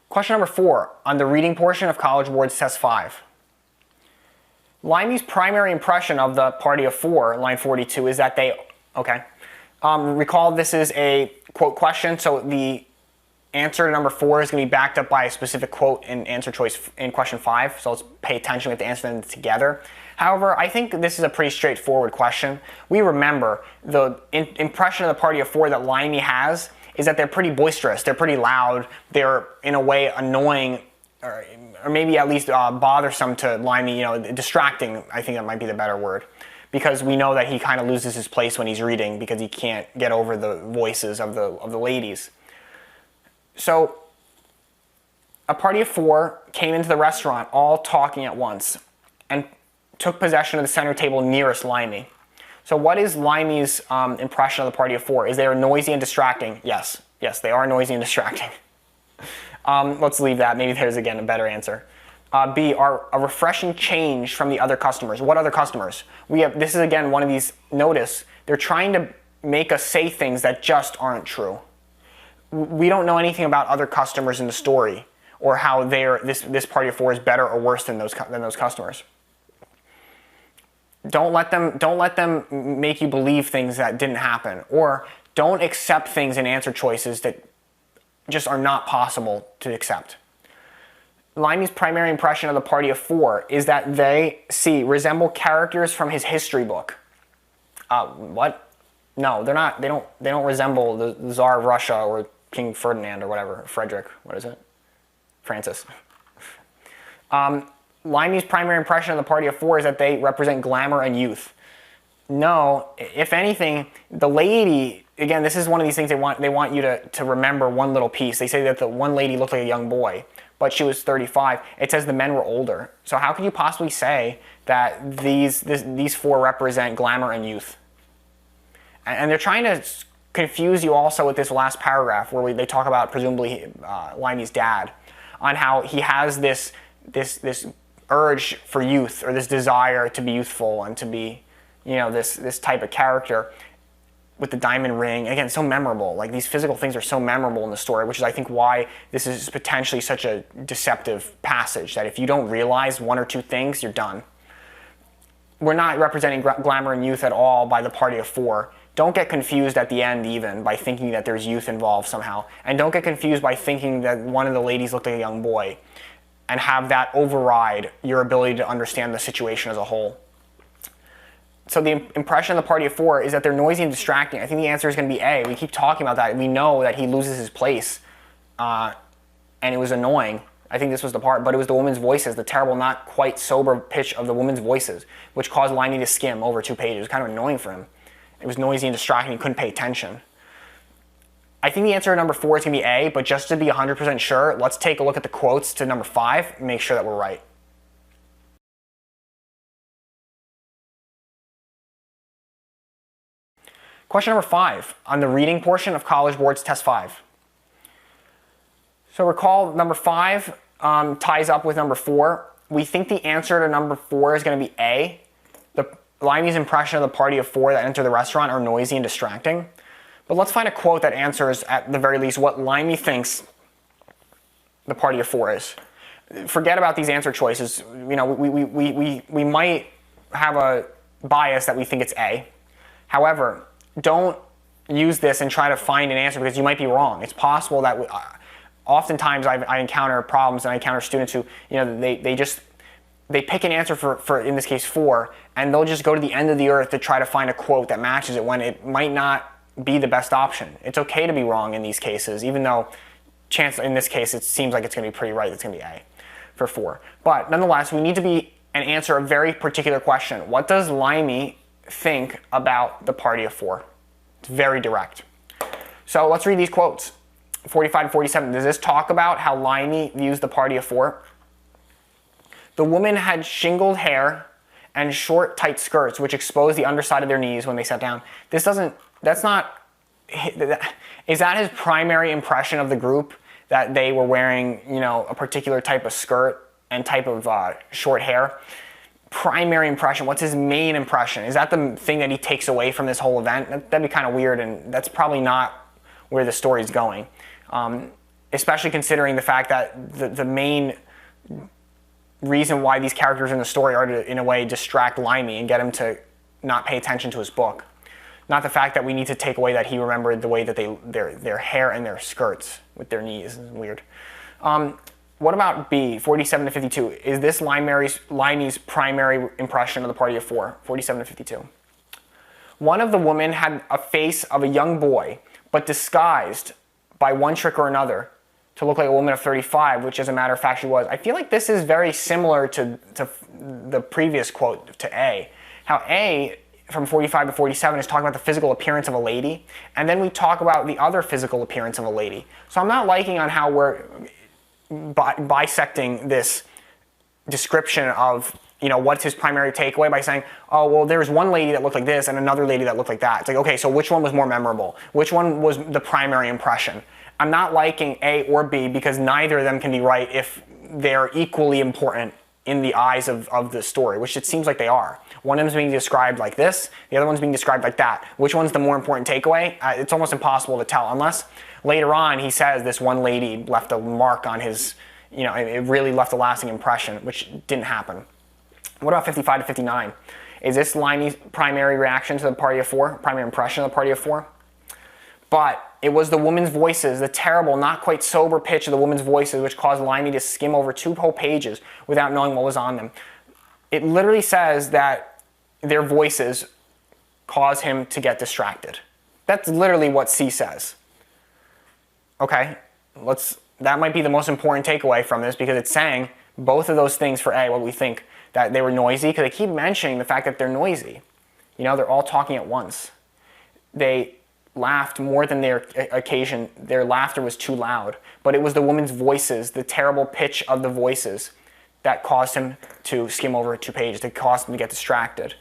Question number 4 on the reading portion of College Board's Test 5. Limey's primary impression of the party of 4, line 42, is that they, recall this is a quote question, so the answer to number 4 is going to be backed up by a specific quote in answer choice in question 5, so let's pay attention, we have to answer them together. However, I think this is a pretty straightforward question. We remember the impression of the party of 4 that Limey has is that they're pretty boisterous, they're pretty loud, they're in a way annoying, or maybe at least bothersome to Limey, distracting, I think that might be the better word. Because we know that he kind of loses his place when he's reading because he can't get over the voices of the ladies. So, a party of 4 came into the restaurant all talking at once and took possession of the center table nearest Limey. So what is Limey's impression of the party of 4? Is they are noisy and distracting? Yes, they are noisy and distracting. Let's leave that. Maybe there's, again, a better answer. B, are a refreshing change from the other customers. What other customers? This is, again, one of these, notice, they're trying to make us say things that just aren't true. We don't know anything about other customers in the story or how this party of 4 is better or worse than those customers. Don't let them make you believe things that didn't happen, or don't accept things in answer choices that just are not possible to accept. Limey's primary impression of the party of 4 is that they, C, resemble characters from his history book. What? No, they're not. They don't resemble the Tsar of Russia or King Ferdinand or whatever. Frederick. What is it? Francis. Limey's primary impression of the party of 4 is that they represent glamour and youth. No, if anything, the lady, again, this is one of these things they want you to remember one little piece. They say that the one lady looked like a young boy, but she was 35. It says the men were older. So how could you possibly say that these 4 represent glamour and youth? And they're trying to confuse you also with this last paragraph where they talk about presumably Limey's dad, on how he has this urge for youth, or this desire to be youthful and to be, this type of character with the diamond ring. Again, so memorable. Like, these physical things are so memorable in the story, which is, I think, why this is potentially such a deceptive passage, that if you don't realize 1 or 2 things, you're done. We're not representing glamour and youth at all by the party of 4. Don't get confused at the end even by thinking that there's youth involved somehow. And don't get confused by thinking that one of the ladies looked like a young boy, and have that override your ability to understand the situation as a whole. So the impression of the party of 4 is that they're noisy and distracting. I think the answer is going to be A. We keep talking about that. We know that he loses his place, and it was annoying. I think this was the part, but it was the women's voices, the terrible, not quite sober pitch of the women's voices, which caused Limey to skim over 2 pages. It was kind of annoying for him. It was noisy and distracting. He couldn't pay attention. I think the answer to number 4 is going to be A, but just to be 100% sure, let's take a look at the quotes to number 5 and make sure that we're right. Question number 5 on the reading portion of College Board's Test 5. So recall number 5 ties up with number 4. We think the answer to number 4 is going to be A. Limey's impression of the party of 4 that enter the restaurant are noisy and distracting. But let's find a quote that answers, at the very least, what Limey thinks the party of 4 is. Forget about these answer choices. We might have a bias that we think it's A. However, don't use this and try to find an answer, because you might be wrong. It's possible that oftentimes I encounter problems, and I encounter students who, they pick an answer for, in this case, 4, and they'll just go to the end of the earth to try to find a quote that matches it when it might not be the best option. It's okay to be wrong in these cases, even though in this case it seems like it's going to be pretty right. It's going to be A for 4. But nonetheless, we need to answer a very particular question. What does Limey think about the party of 4? It's very direct. So let's read these quotes. 45 to 47. Does this talk about how Limey views the party of 4? The woman had shingled hair and short, tight skirts, which exposed the underside of their knees when they sat down. Is that his primary impression of the group, that they were wearing, a particular type of skirt and type of short hair? Primary impression. What's his main impression? Is that the thing that he takes away from this whole event? That'd be kind of weird, and that's probably not where the story's going. especially considering the fact that the main reason why these characters in the story are to, in a way, distract Limey and get him to not pay attention to his book. Not the fact that we need to take away that he remembered the way that their hair and their skirts with their knees. It's weird. What about B, 47 to 52? Is this Limey's primary impression of the party of four? 47 to 52. One of the women had a face of a young boy, but disguised by one trick or another to look like a woman of 35, which as a matter of fact she was. I feel like this is very similar to the previous quote, to A. How A, from 45 to 47, is talking about the physical appearance of a lady, and then we talk about the other physical appearance of a lady. So I'm not liking on how we're bisecting this description of, you know, what's his primary takeaway by saying, oh, well, there's one lady that looked like this and another lady that looked like that. It's like, okay, so which one was more memorable? Which one was the primary impression? I'm not liking A or B because neither of them can be right if they're equally important in the eyes of the story, which it seems like they are. One of them is being described like this, the other one's being described like that. Which one's the more important takeaway? It's almost impossible to tell, unless later on he says this one lady left a mark on his, you know, it really left a lasting impression, which didn't happen. What about 55 to 59? Is this Limey's primary reaction to the party of four, primary impression of the party of four? But it was the women's voices, the terrible, not quite sober pitch of the women's voices, which caused Limey to skim over 2 whole pages without knowing what was on them. It literally says that their voices cause him to get distracted. That's literally what C says. Okay, that might be the most important takeaway from this because it's saying both of those things for A, what we think, that they were noisy, because they keep mentioning the fact that they're noisy. You know, they're all talking at once. They laughed more than their occasion. Their laughter was too loud. But it was the women's voices, the terrible pitch of the voices, that caused him to skim over 2 pages, that caused him to get distracted.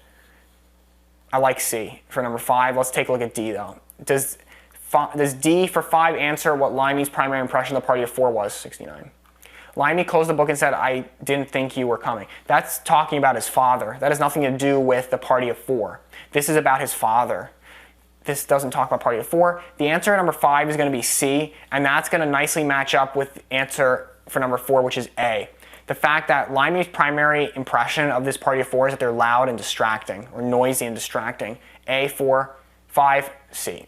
I like C for number 5. Let's take a look at D, though. Does D for 5 answer what Limey's primary impression of the party of 4 was? 69. Limey closed the book and said, I didn't think you were coming. That's talking about his father. That has nothing to do with the party of 4. This is about his father. This doesn't talk about party of 4. The answer number 5 is going to be C, and that's going to nicely match up with the answer for number 4, which is A. The fact that Limey's primary impression of this party of 4 is that they're loud and distracting, or noisy and distracting. A, 4, 5, C.